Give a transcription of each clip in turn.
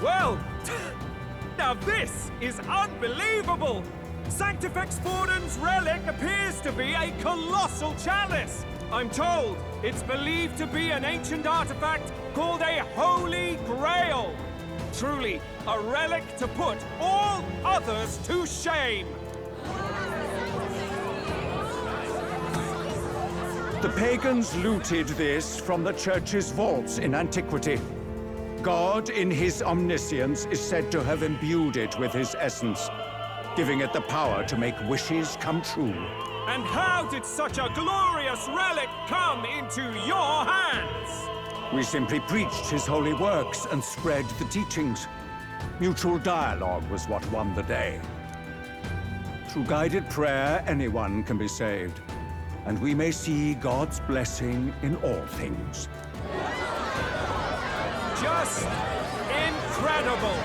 Well, now this is unbelievable! Sanctifex Forden's relic appears to be a colossal chalice! I'm told it's believed to be an ancient artifact called a Holy Grail! Truly, a relic to put all others to shame! The pagans looted this from the church's vaults in antiquity. God, in his omniscience, is said to have imbued it with his essence, giving it the power to make wishes come true. And how did such a glorious relic come into your hands? We simply preached his holy works and spread the teachings. Mutual dialogue was what won the day. Through guided prayer, anyone can be saved, and we may see God's blessing in all things. Just incredible!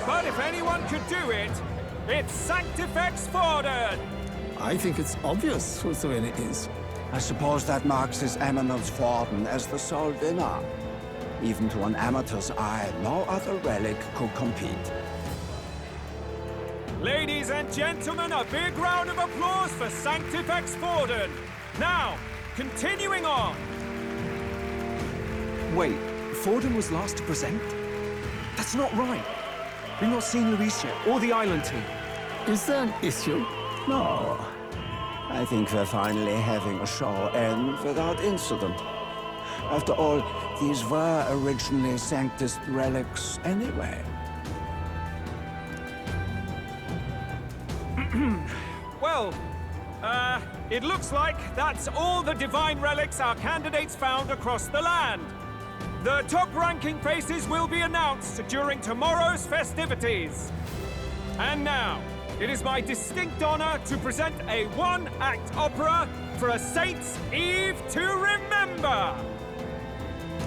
But if anyone could do it, it's Sanctifex Forden! I think it's obvious whose win it is. I suppose that marks His Eminence Forden as the sole winner. Even to an amateur's eye, no other relic could compete. Ladies and gentlemen, a big round of applause for Sanctifex Forden! Now, continuing on! Wait, Forden was last to present? That's not right. We've not seen Luis yet, or the island team. Is there an issue? No. I think we're finally having a show end without incident. After all, these were originally Sanctus relics anyway. Well, it looks like that's all the divine relics our candidates found across the land. The top-ranking faces will be announced during tomorrow's festivities. And now, it is my distinct honor to present a one-act opera for a Saints' Eve to remember.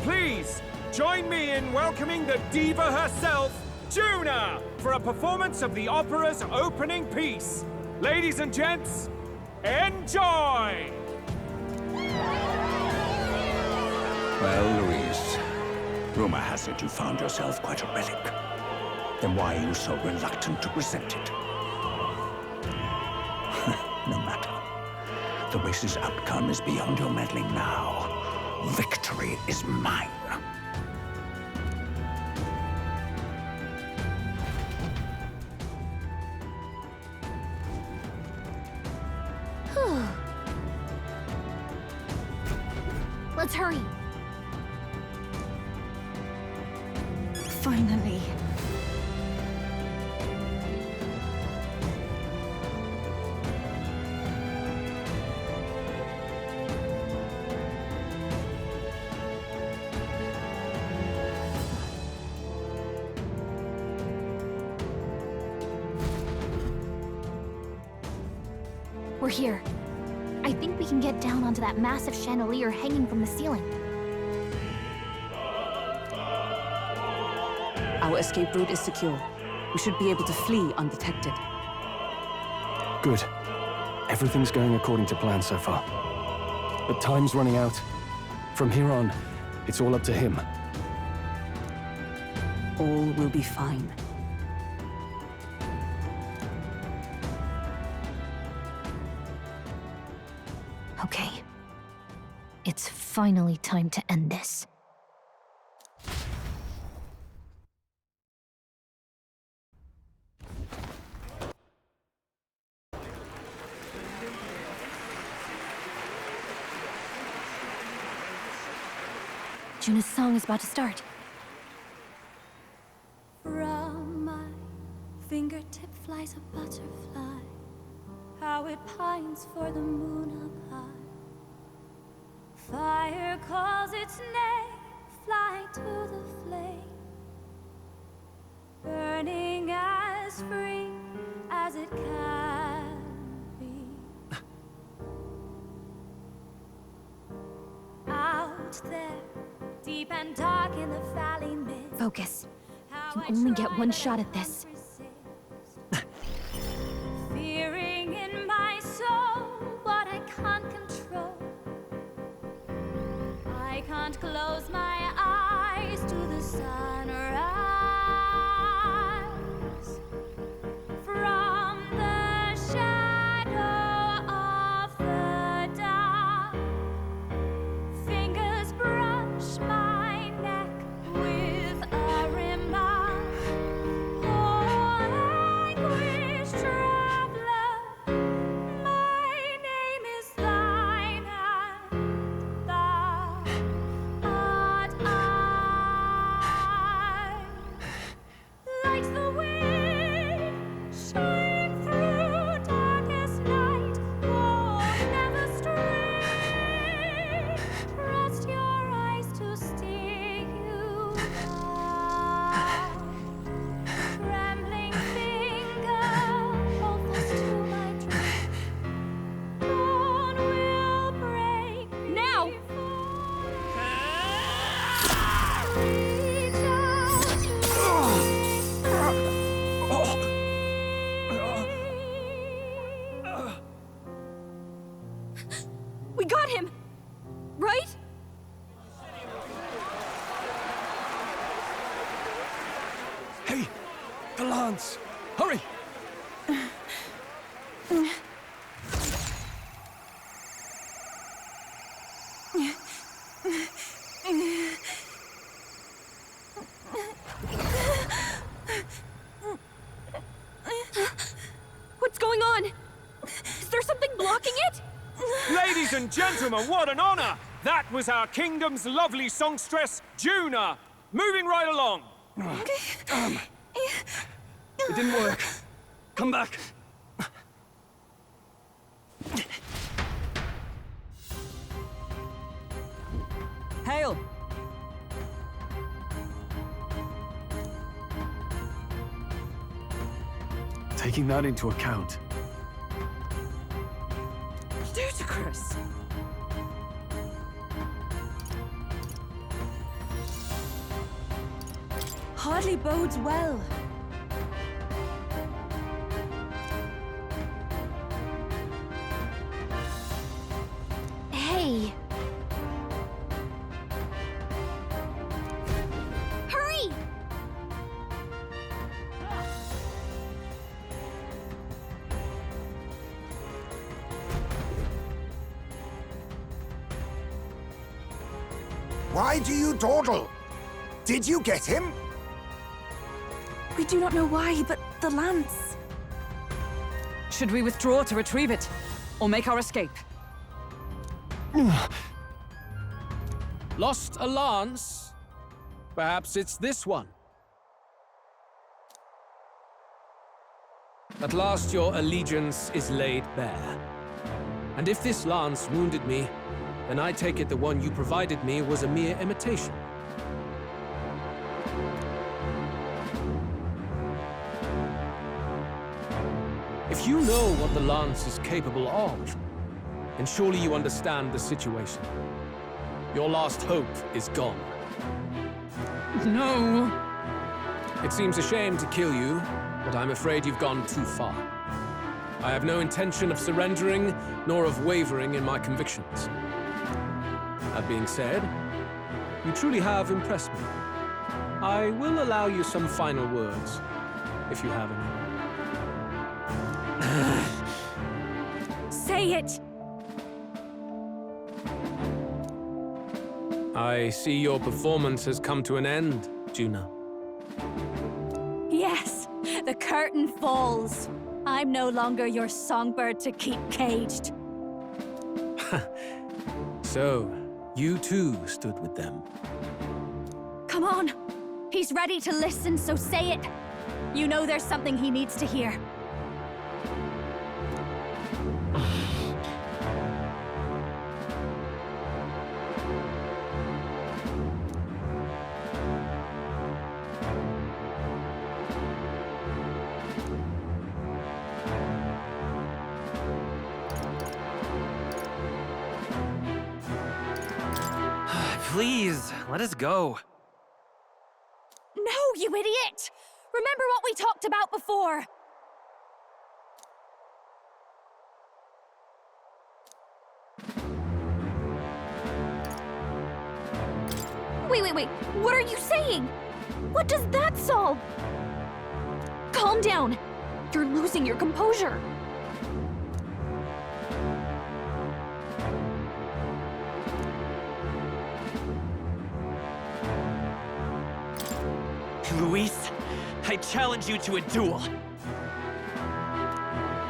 Please, join me in welcoming the diva herself, Juna, for a performance of the opera's opening piece. Ladies and gents, enjoy! Well, Louise, rumor has it you found yourself quite a relic. Then why are you so reluctant to present it? No matter. The race's outcome is beyond your meddling now. Victory is mine. Let's hurry. Finally. We're here. I think we can get down onto that massive chandelier hanging from the ceiling. Our escape route is secure. We should be able to flee undetected. Good. Everything's going according to plan so far. But time's running out. From here on, it's all up to him. All will be fine. Okay. It's finally time to end this. Juna's song is about to start. From my fingertip flies a butterfly, how it pines for the moon up high. Fire calls its name, fly to the flame, burning as free as it can be. Out there, deep and dark in the valley mist. Focus. You can only get one shot at this. Fearing in my soul what I can't control. I can't close my eyes to the sunrise. him! Right? Hey! The lance! Hurry! What's going on? Is there something blocking it? Ladies and gentlemen, what an honor! That was our kingdom's lovely songstress, Juna. Moving right along. It didn't work. Come back. Hail! Taking that into account, Ludicrous! Hardly bodes well. Hey! Hurry! Why do you dawdle? Did you get him? We do not know why, but the lance. Should we withdraw to retrieve it? Or make our escape? Lost a lance? Perhaps it's this one. At last your allegiance is laid bare. And if this lance wounded me, then I take it the one you provided me was a mere imitation. If you know what the lance is capable of, then surely you understand the situation. Your last hope is gone. No! It seems a shame to kill you, but I'm afraid you've gone too far. I have no intention of surrendering, nor of wavering in my convictions. That being said, you truly have impressed me. I will allow you some final words, if you have any. Say it! I see your performance has come to an end, Juna. Yes, the curtain falls. I'm no longer your songbird to keep caged. So, you too stood with them. Come on. He's ready to listen, so say it. You know there's something he needs to hear. Please, let us go. No, you idiot! Remember what we talked about before! Wait. What are you saying? What does that solve? Calm down. You're losing your composure. Luis, I challenge you to a duel.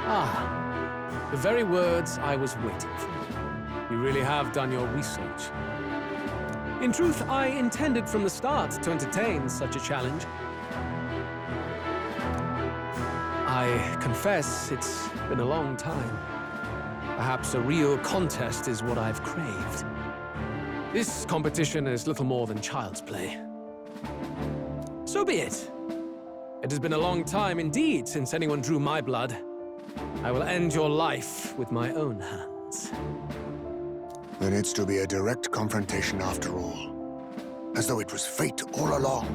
Ah, the very words I was waiting for. You really have done your research. In truth, I intended from the start to entertain such a challenge. I confess it's been a long time. Perhaps a real contest is what I've craved. This competition is little more than child's play. So be it. It has been a long time indeed since anyone drew my blood. I will end your life with my own hands. Then it's to be a direct confrontation after all. As though it was fate all along.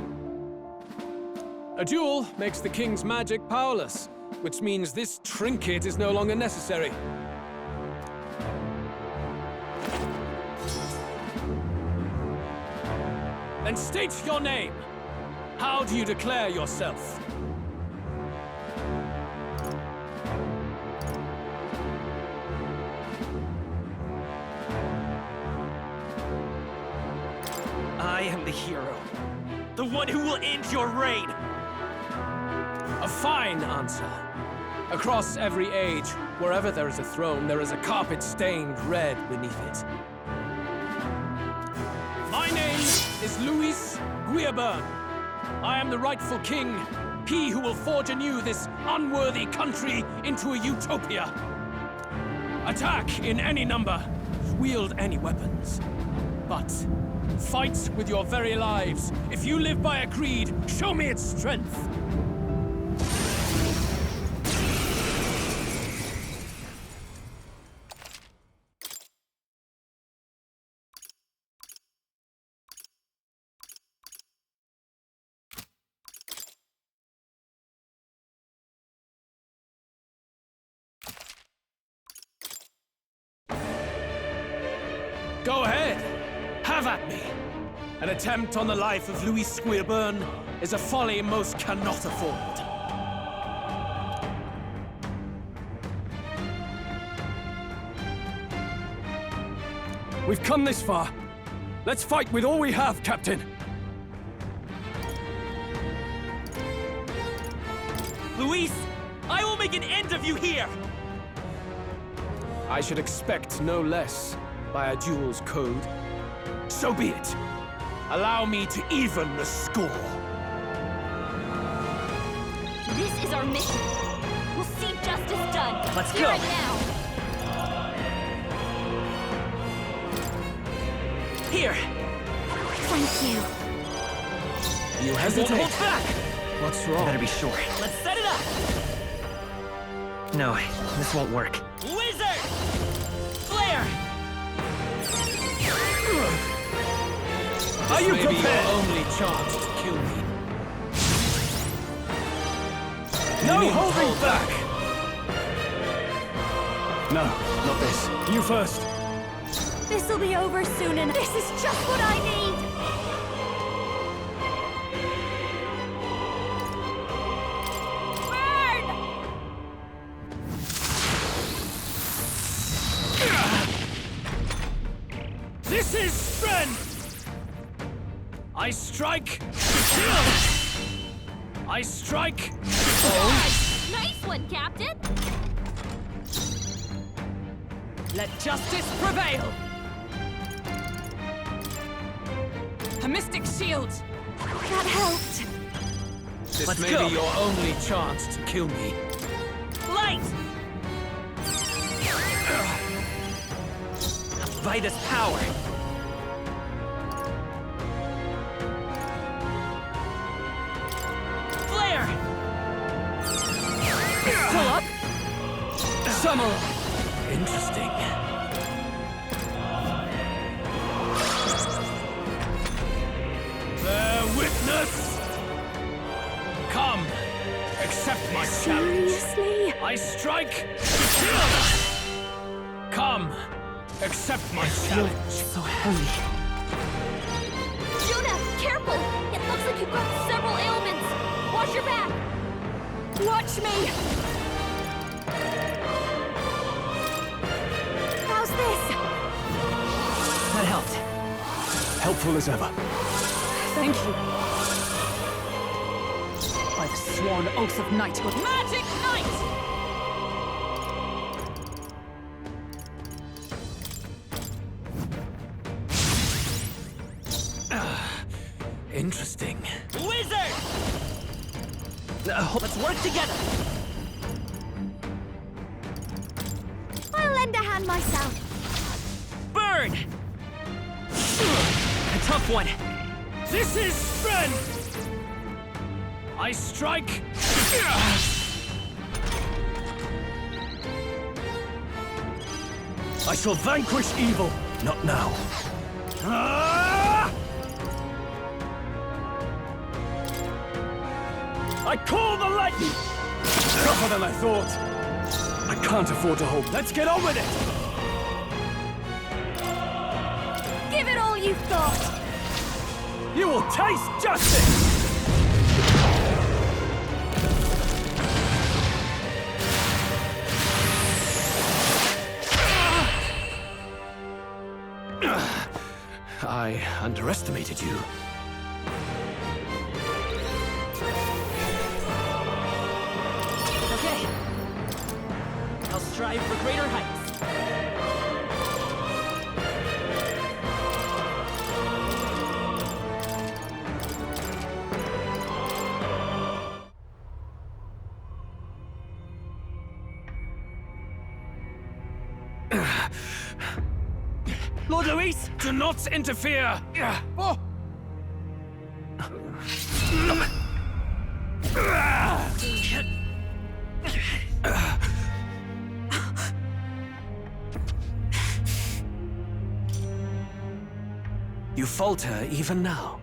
A duel makes the king's magic powerless, which means this trinket is no longer necessary. Then state your name. How do you declare yourself? I am the hero. The one who will end your reign. A fine answer. Across every age, wherever there is a throne, there is a carpet stained red beneath it. My name is Luis Guiabern. I am the rightful king, he who will forge anew this unworthy country into a utopia. Attack in any number, wield any weapons. But fight with your very lives. If you live by a creed, show me its strength. Go ahead. Have at me. An attempt on the life of Luis Guiabern is a folly most cannot afford. We've come this far. Let's fight with all we have, Captain. Luis, I will make an end of you here! I should expect no less by a duel's code. So be it. Allow me to even the score. This is our mission. We'll see justice done. Let's Here go. and now. Here! Thank you. You I won't hesitate. hold back! What's wrong? Better be sure. Let's set it up! No, this won't work. Wizard! Flare! Are you may be your prepared? only chance to kill me. No holding back! No, not this. You first. This'll be over soon, and this is just what I need! This is strength! I strike to kill! I strike to Nice one, Captain! Let justice prevail! A mystic shield! That helped. This Let's may go. be your only chance to kill me. Light! By this power! Flare! Still up? Summer! Interesting. Bear witness! Come, accept my challenge. Seriously? I strike to kill! Come, accept my challenge. So heavy. Jonah, careful! It looks like you've got several ailments. Watch your back! Watch me! How's this? That helped. Helpful as ever. Thank you. By the sworn oath of knighthood. Magic Knight! Interesting. Wizard! Let's work together! I'll lend a hand myself. Burn! A tough one. This is strength! I strike. I shall vanquish evil. Not now. I call the lightning! Tougher than I thought. I can't afford to hold. Let's get on with it! Give it all you've got. You will taste justice! I underestimated you. Okay. I'll strive for greater heights. Lord Luis, do not interfere! Oh. You falter even now.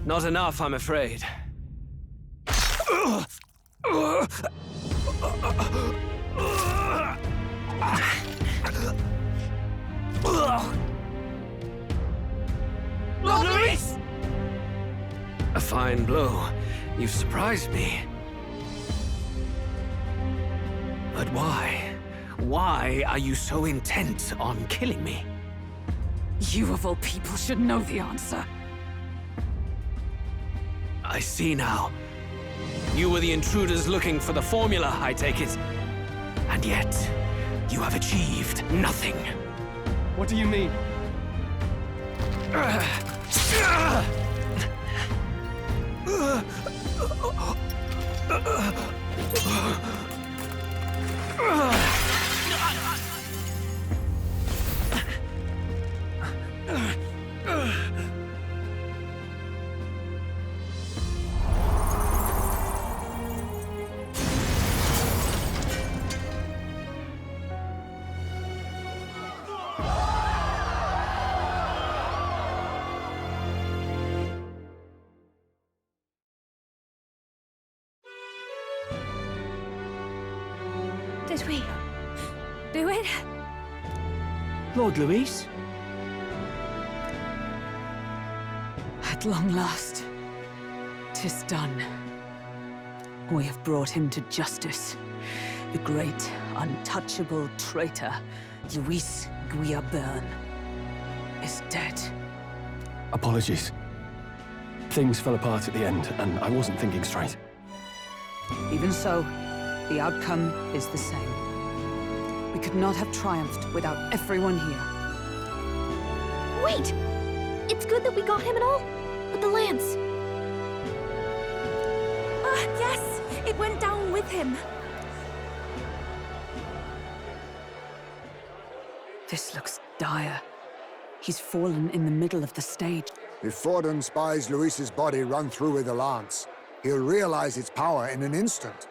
Not enough, I'm afraid. Lord Luis! A fine blow. You've surprised me. But why? Why are you so intent on killing me? You of all people should know the answer. I see now. You were the intruders looking for the formula, I take it. And yet, you have achieved nothing. What do you mean? Did we do it? Lord Luis? At long last, 'tis done. We have brought him to justice. The great, untouchable traitor, Luis Guiabern, is dead. Apologies. Things fell apart at the end, and I wasn't thinking straight. Even so, the outcome is the same. We could not have triumphed without everyone here. Wait! It's good that we got him and all, but the lance. Yes! It went down with him. This looks dire. He's fallen in the middle of the stage. If Forden spies Luis's body run through with the lance, he'll realize its power in an instant.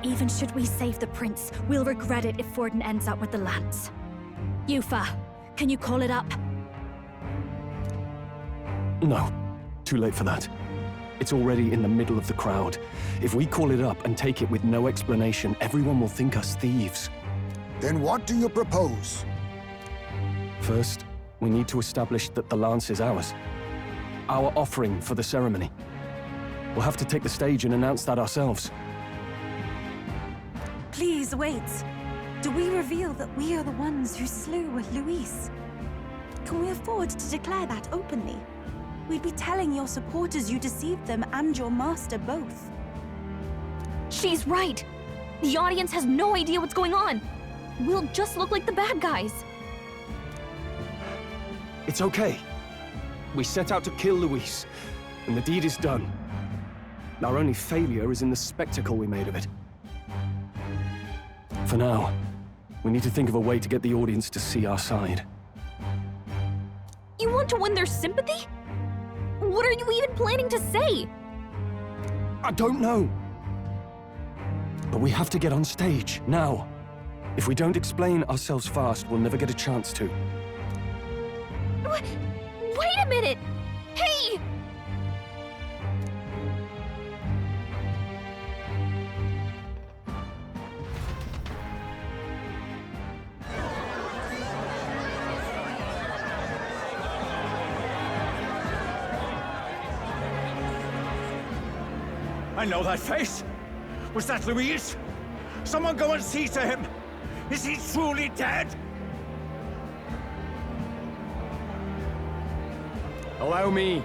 Even should we save the prince, we'll regret it if Forden ends up with the lance. Yufa, can you call it up? No. Too late for that. It's already in the middle of the crowd. If we call it up and take it with no explanation, everyone will think us thieves. Then what do you propose? First, we need to establish that the lance is ours. Our offering for the ceremony. We'll have to take the stage and announce that ourselves. Please wait. Do we reveal that we are the ones who slew Luis? Can we afford to declare that openly? We'd be telling your supporters you deceived them and your master both. She's right. The audience has no idea what's going on. We'll just look like the bad guys. It's okay. We set out to kill Luis, and the deed is done. Our only failure is in the spectacle we made of it. For now, we need to think of a way to get the audience to see our side. You want to win their sympathy? What are you even planning to say? I don't know. But we have to get on stage, now. If we don't explain ourselves fast, we'll never get a chance to. Wait a minute! Hey! I know that face. Was that Louise? Someone go and see to him. Is he truly dead? Allow me.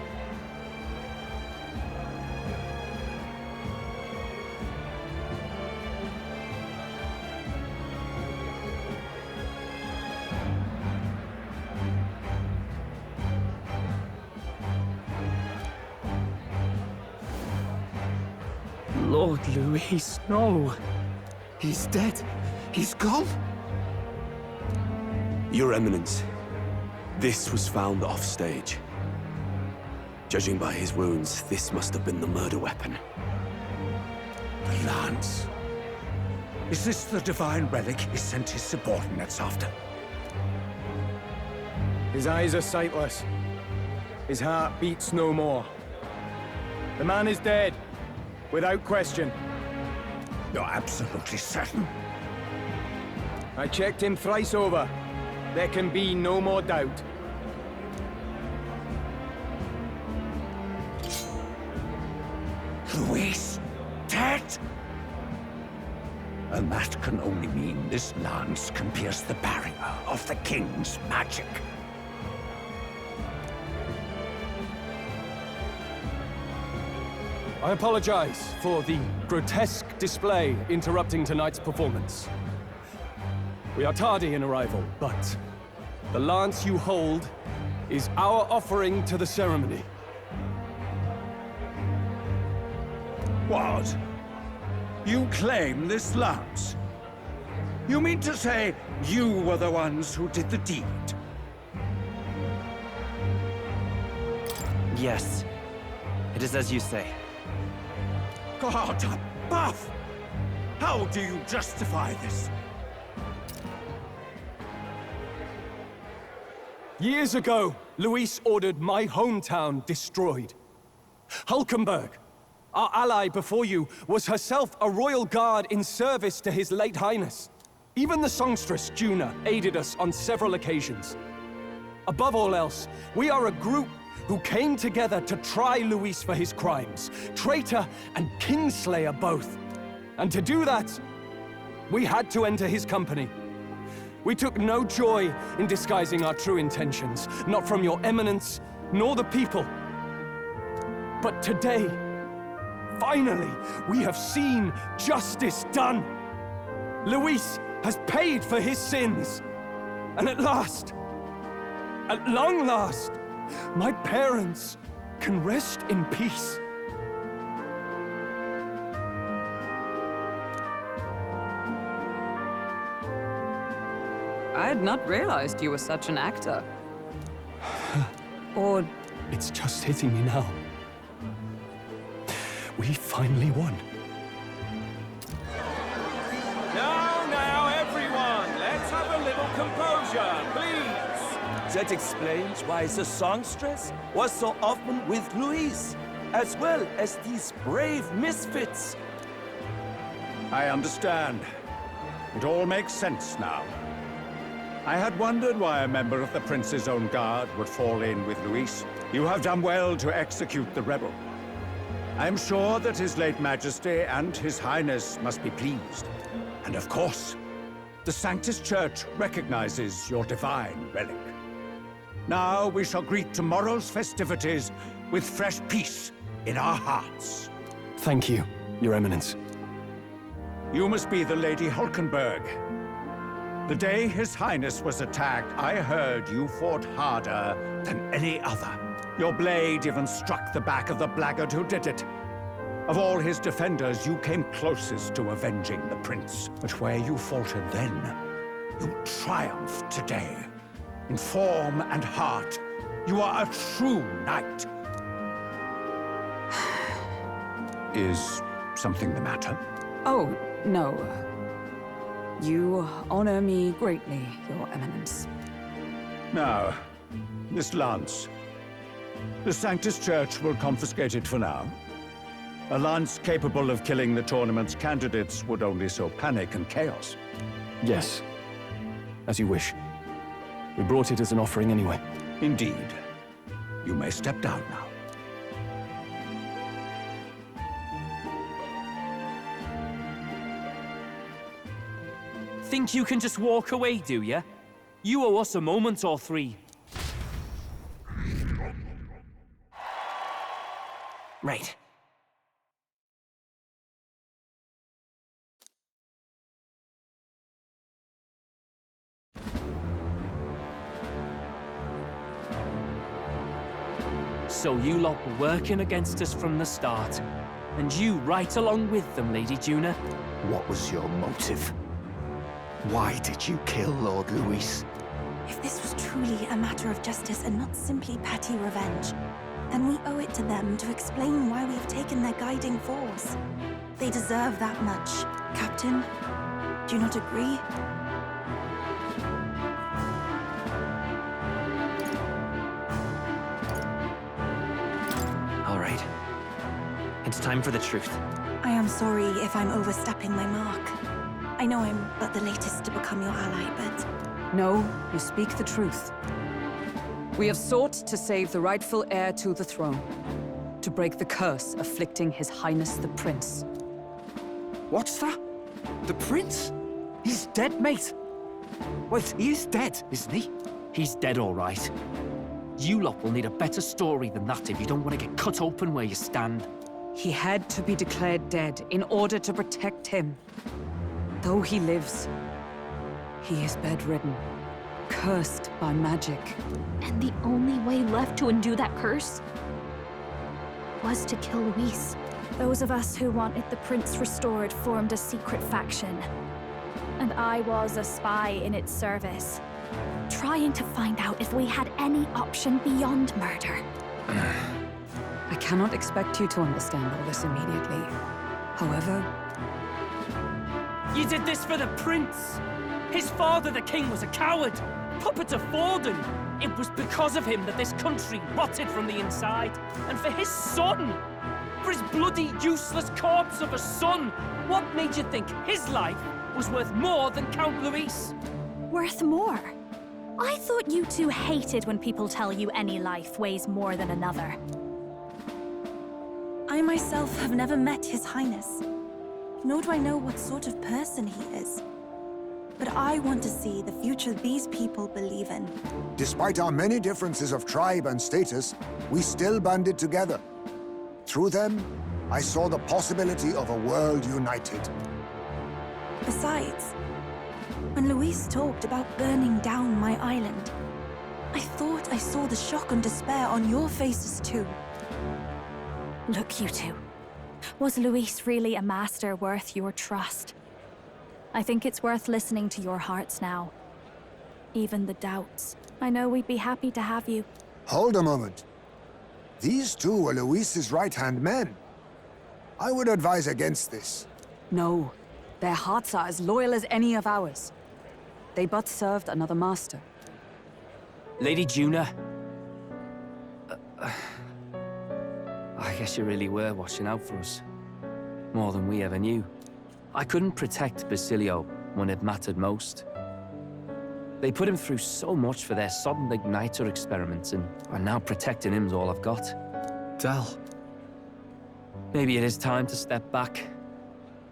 Lord Louis, no. He's dead. He's gone. Your Eminence, this was found offstage. Judging by his wounds, this must have been the murder weapon. The lance. Is this the divine relic he sent his subordinates after? His eyes are sightless. His heart beats no more. The man is dead, without question. You're absolutely certain? I checked him thrice over. There can be no more doubt. Louise, dead? And that can only mean this lance can pierce the barrier of the king's magic. I apologize for the grotesque display interrupting tonight's performance. We are tardy in arrival, but the lance you hold is our offering to the ceremony. What? You claim this lance? You mean to say you were the ones who did the deed? Yes. It is as you say. God above! How do you justify this? Years ago, Luis ordered my hometown destroyed. Hulkenberg, our ally before you, was herself a royal guard in service to His late Highness. Even the songstress, Juna, aided us on several occasions. Above all else, we are a group who came together to try Luis for his crimes, traitor and kingslayer both. And to do that, we had to enter his company. We took no joy in disguising our true intentions, not from your eminence, nor the people. But today, finally, we have seen justice done. Luis has paid for his sins. And at last, at long last, my parents can rest in peace. I had not realized you were such an actor. Or... It's just hitting me now. We finally won. Now, everyone, let's have a little composure, please. That explains why the songstress was so often with Louise, as well as these brave misfits. I understand. It all makes sense now. I had wondered why a member of the Prince's own guard would fall in with Luis. You have done well to execute the rebel. I am sure that His late Majesty and His Highness must be pleased. And of course, the Sanctus Church recognizes your divine relic. Now we shall greet tomorrow's festivities with fresh peace in our hearts. Thank you, Your Eminence. You must be the Lady Hulkenberg. The day His Highness was attacked, I heard you fought harder than any other. Your blade even struck the back of the blackguard who did it. Of all his defenders, you came closest to avenging the prince. But where you faltered then, you triumphed today. In form and heart, you are a true knight. Is something the matter? Oh, no. You honor me greatly, Your Eminence. Now, this lance. The Sanctus Church will confiscate it for now. A lance capable of killing the tournament's candidates would only sow panic and chaos. Yes. As you wish. We brought it as an offering anyway. Indeed. You may step down now. Think you can just walk away, do ya? You owe us a moment or three. Right. So you lot were working against us from the start. And you right along with them, Lady Juna. What was your motive? Why did you kill Lord Luis? If this was truly a matter of justice and not simply petty revenge, then we owe it to them to explain why we have taken their guiding force. They deserve that much. Captain, do you not agree? All right. It's time for the truth. I am sorry if I'm overstepping my mark. I know I'm but the latest to become your ally, but... No, you speak the truth. We have sought to save the rightful heir to the throne, to break the curse afflicting His Highness the Prince. What's that? The prince? He's dead, mate. Wait, he is dead, isn't he? He's dead, all right. You lot will need a better story than that if you don't want to get cut open where you stand. He had to be declared dead in order to protect him. Though he lives, he is bedridden, cursed by magic. And the only way left to undo that curse was to kill Luis. Those of us who wanted the prince restored formed a secret faction. And I was a spy in its service, trying to find out if we had any option beyond murder. I cannot expect you to understand all this immediately. However... You did this for the prince! His father, the king, was a coward! Puppet of Forden! It was because of him that this country rotted from the inside. And for his son! For his bloody, useless corpse of a son! What made you think his life was worth more than Count Luis? Worth more? I thought you two hated when people tell you any life weighs more than another. I myself have never met His Highness, nor do I know what sort of person he is. But I want to see the future these people believe in. Despite our many differences of tribe and status, we still banded together. Through them, I saw the possibility of a world united. Besides, when Luis talked about burning down my island, I thought I saw the shock and despair on your faces too. Look, you two. Was Luis really a master worth your trust? I think it's worth listening to your hearts now. Even the doubts. I know we'd be happy to have you. Hold a moment. These two were Luis's right-hand men. I would advise against this. No. Their hearts are as loyal as any of ours. They but served another master. Lady Juna. I guess you really were watching out for us. More than we ever knew. I couldn't protect Basilio when it mattered most. They put him through so much for their sodden igniter experiments, and now protecting him's all I've got. Del. Maybe it is time to step back.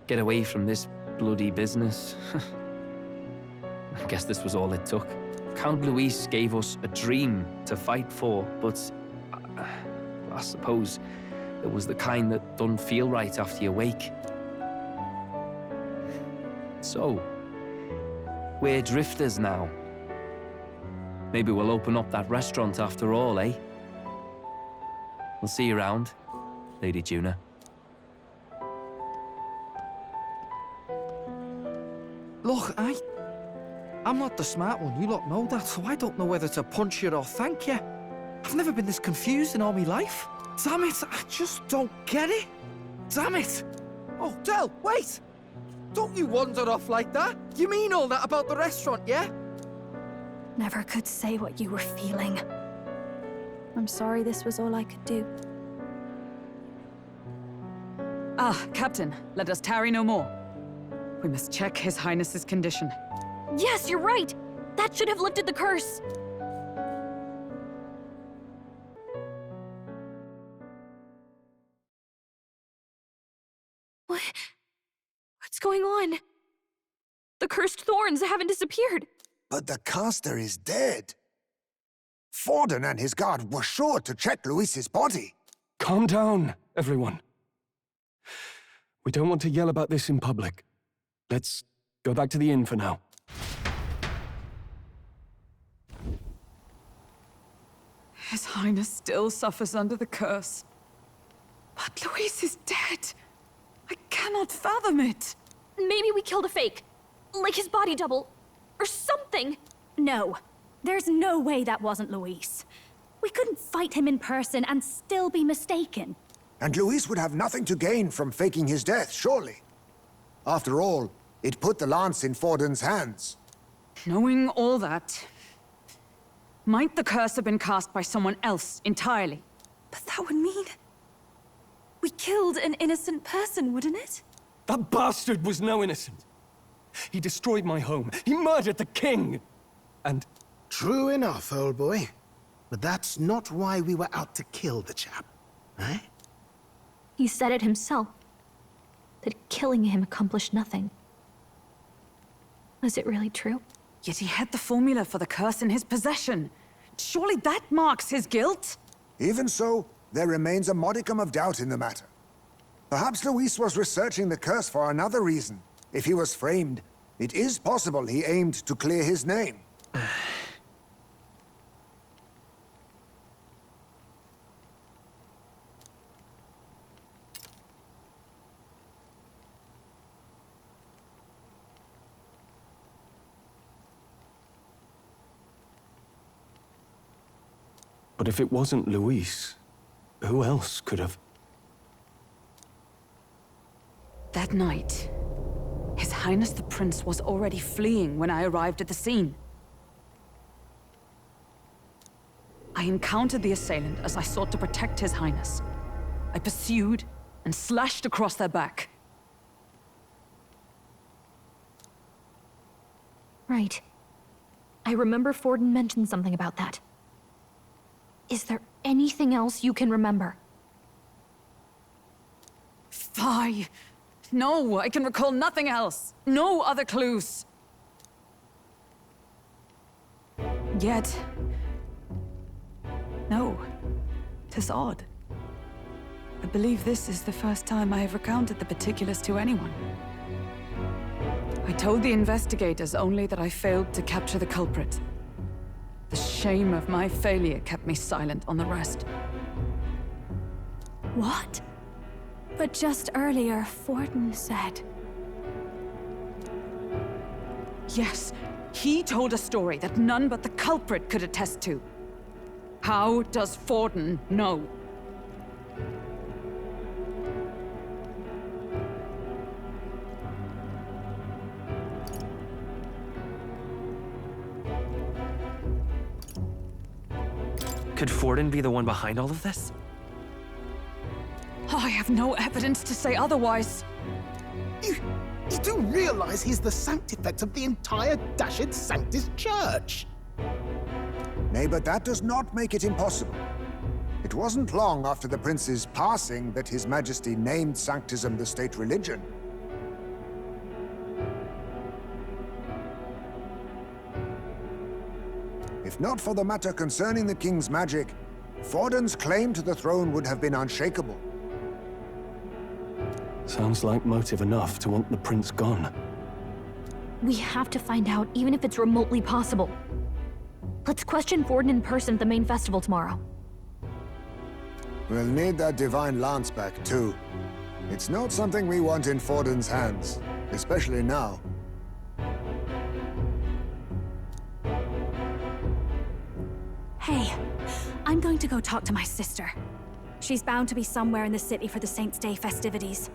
Get away from this bloody business. I guess this was all it took. Count Luis gave us a dream to fight for, but I suppose it was the kind that don't feel right after you wake. So, we're drifters now. Maybe we'll open up that restaurant after all, eh? We'll see you around, Lady Juna. Look, I'm not the smart one, you lot know that, so I don't know whether to punch you or thank you. I've never been this confused in all my life. Damn it, I just don't get it. Damn it! Oh, Del, wait! Don't you wander off like that? You mean all that about the restaurant, yeah? Never could say what you were feeling. I'm sorry this was all I could do. Ah, Captain, let us tarry no more. We must check His Highness's condition. Yes, you're right! That should have lifted the curse! What's going on? The cursed thorns haven't disappeared. But the caster is dead. Forden and his guard were sure to check Luis's body. Calm down, everyone. We don't want to yell about this in public. Let's go back to the inn for now. His Highness still suffers under the curse. But Luis is dead. I cannot fathom it. Maybe we killed a fake. Like his body double. Or something. No. There's no way that wasn't Luis. We couldn't fight him in person and still be mistaken. And Luis would have nothing to gain from faking his death, surely. After all, it put the lance in Forden's hands. Knowing all that, might the curse have been cast by someone else entirely? But that would mean... we killed an innocent person, wouldn't it? That bastard was no innocent. He destroyed my home. He murdered the king. And... True enough, old boy. But that's not why we were out to kill the chap, eh? He said it himself. That killing him accomplished nothing. Was it really true? Yet he had the formula for the curse in his possession. Surely that marks his guilt? Even so, there remains a modicum of doubt in the matter. Perhaps Luis was researching the curse for another reason. If he was framed, it is possible he aimed to clear his name. But if it wasn't Luis, who else could have? That night, His Highness the Prince was already fleeing when I arrived at the scene. I encountered the assailant as I sought to protect His Highness. I pursued and slashed across their back. Right. I remember Forden mentioned something about that. Is there anything else you can remember? Fie! No, I can recall nothing else. No other clues. Yet... no. 'Tis odd. I believe this is the first time I have recounted the particulars to anyone. I told the investigators only that I failed to capture the culprit. The shame of my failure kept me silent on the rest. What? But just earlier, Forden said... Yes, he told a story that none but the culprit could attest to. How does Forden know? Could Forden be the one behind all of this? I have no evidence to say otherwise. You do realize he's the sanctifex of the entire Dashed Sanctus Church? Nay, but that does not make it impossible. It wasn't long after the prince's passing that His Majesty named Sanctism the state religion. If not for the matter concerning the king's magic, Forden's claim to the throne would have been unshakable. Sounds like motive enough to want the prince gone. We have to find out, even if it's remotely possible. Let's question Forden in person at the main festival tomorrow. We'll need that divine lance back, too. It's not something we want in Forden's hands, especially now. Hey, I'm going to go talk to my sister. She's bound to be somewhere in the city for the Saints' Day festivities.